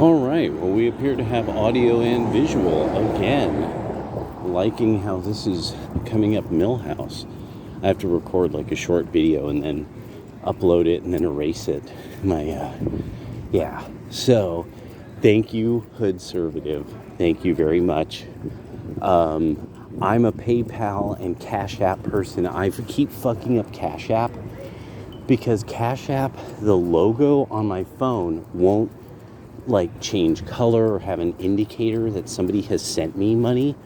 All right, well, we appear to have audio and visual again. Liking how this is coming up Millhouse. I have to record like a short video and then upload it and then erase it. Yeah. So, thank you, Hoodservative. Thank you very much. I'm a PayPal and Cash App person. I keep fucking up Cash App because Cash App, the logo on my phone won't like change color or have an indicator that somebody has sent me money.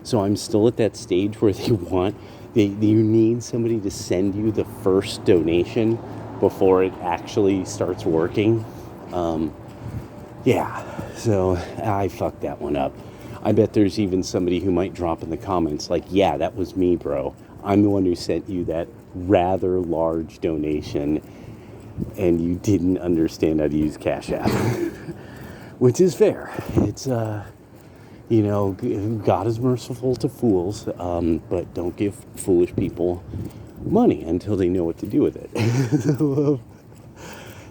So I'm still at that stage where you need somebody to send you the first donation before it actually starts working. So I fucked that one up. I bet there's even somebody who might drop in the comments like, yeah, that was me, bro. I'm the one who sent you that rather large donation and you didn't understand how to use Cash App. Which is fair. It's, God is merciful to fools, but don't give foolish people money until they know what to do with it.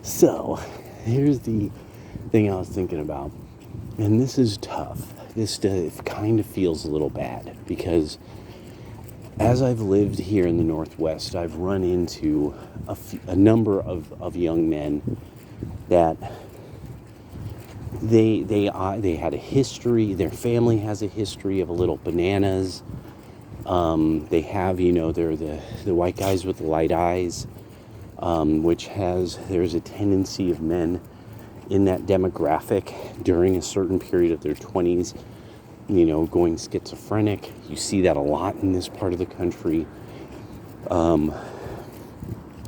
So, here's the thing I was thinking about. And this is tough. This kind of feels a little bad because as I've lived here in the Northwest, I've run into a number of young men that they had a history. Their family has a history of a little bananas. They have, they're the white guys with the light eyes, there's a tendency of men in that demographic during a certain period of their 20s, going schizophrenic. You see that a lot in this part of the country. The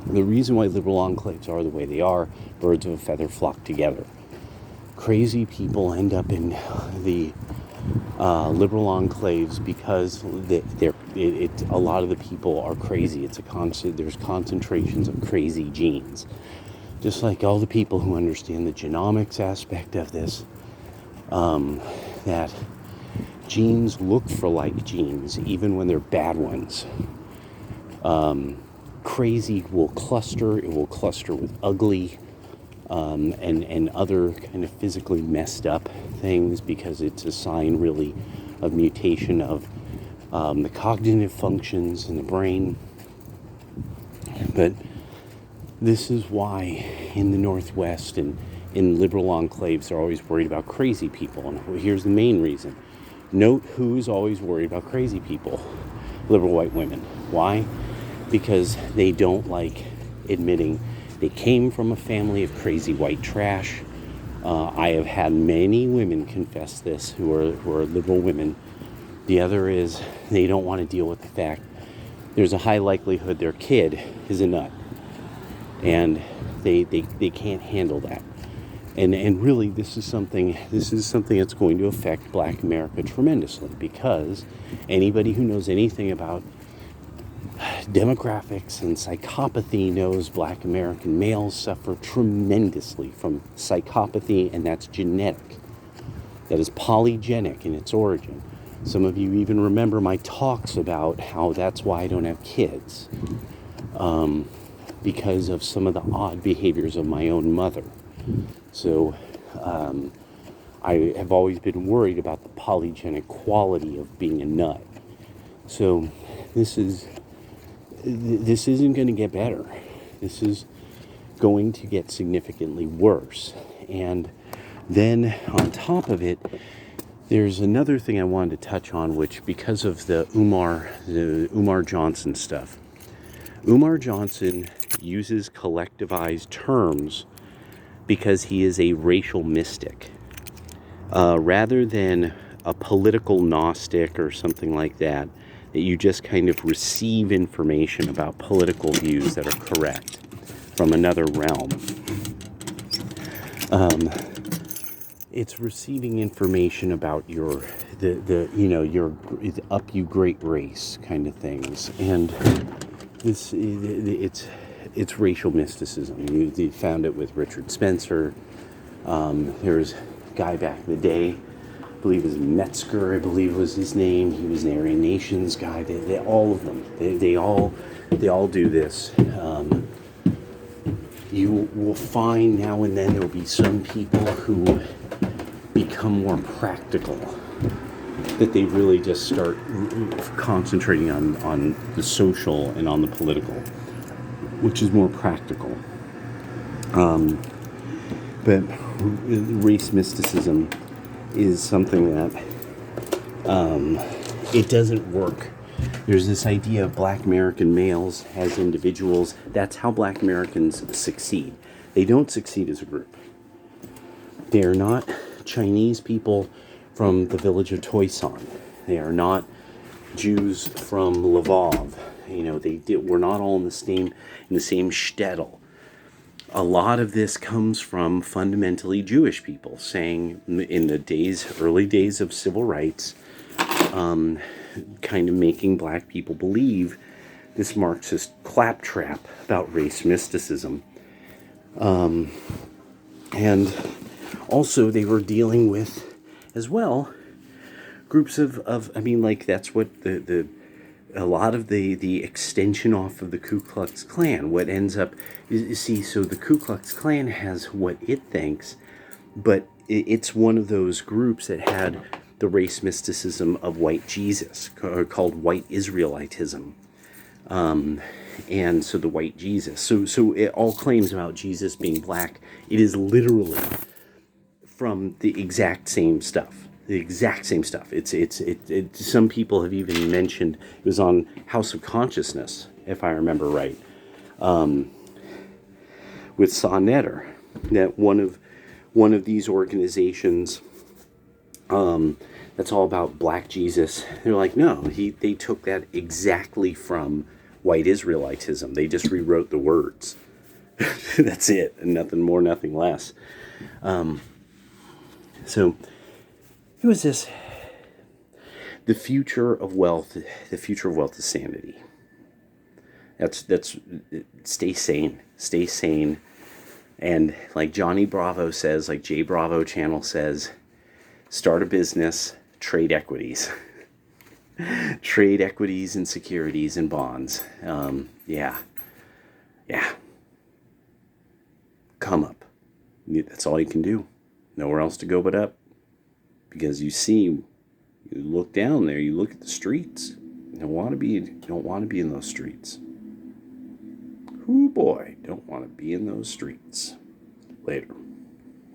reason why liberal enclaves are the way they are, birds of a feather flock together. Crazy people end up in the liberal enclaves because a lot of the people are crazy. There's concentrations of crazy genes. Just like all the people who understand the genomics aspect of this, that genes look for like genes, even when they're bad ones. Crazy will cluster. It will cluster with ugly and other kind of physically messed up things because it's a sign really of mutation of the cognitive functions in the brain. But this is why in the Northwest and in liberal enclaves they're always worried about crazy people. And here's the main reason. Note who's always worried about crazy people. Liberal white women. Why? Because they don't like admitting they came from a family of crazy white trash. I have had many women confess this who are liberal women. The other is they don't want to deal with the fact there's a high likelihood their kid is a nut. And they can't handle that. And really this is something that's going to affect Black America tremendously, because anybody who knows anything about demographics and psychopathy knows Black American males suffer tremendously from psychopathy, and that's genetic. That is polygenic in its origin. Some of you even remember my talks about how that's why I don't have kids, because of some of the odd behaviors of my own mother. So I have always been worried about the polygenic quality of being a nut. So this isn't going to get better. This is going to get significantly worse. And then on top of it, there's another thing I wanted to touch on, which because of the Umar Johnson stuff. Umar Johnson uses collectivized terms because he is a racial mystic. Rather than a political Gnostic or something like that you just kind of receive information about political views that are correct from another realm. It's receiving information about your up you great race kind of things, and it's racial mysticism. You found it with Richard Spencer. There's a guy back in the day, I believe it was Metzger, I believe was his name. He was an Aryan Nations guy. They all of them. They all do this. You will find now and then there will be some people who become more practical, that they really just start concentrating on the social and on the political, which is more practical. But race mysticism is something that it doesn't work. There's this idea of black American males as individuals. That's how black Americans succeed. They don't succeed as a group. They are not Chinese people from the village of Toisan. They are not Jews from Lvov. We're not all in the same shtetl. A lot of this comes from fundamentally Jewish people saying, in the early days of civil rights, kind of making black people believe this Marxist claptrap about race mysticism. And also they were dealing with, as well, groups that's what a lot of the extension off of the Ku Klux Klan. What ends up, you see, so the Ku Klux Klan has what it thinks, but it's one of those groups that had the race mysticism of white Jesus, called white Israelitism. And so the white Jesus. So it all claims about Jesus being black. It is literally from the exact same stuff. The exact same stuff. It's some people have even mentioned, it was on House of Consciousness, if I remember right, with Sa Neter, that one of these organizations, that's all about black Jesus. They're like, no, they took that exactly from white Israelitism. They just rewrote the words. That's it, and nothing more, nothing less. So it was this: the future of wealth. The future of wealth is sanity. That's stay sane, and like Johnny Bravo says, like Jay Bravo channel says, start a business, trade equities. Trade equities and securities and bonds. Yeah. Come up. That's all you can do. Nowhere else to go but up. Because you look down there, you look at the streets. You don't want to be in those streets. Ooh boy, don't want to be in those streets. Later.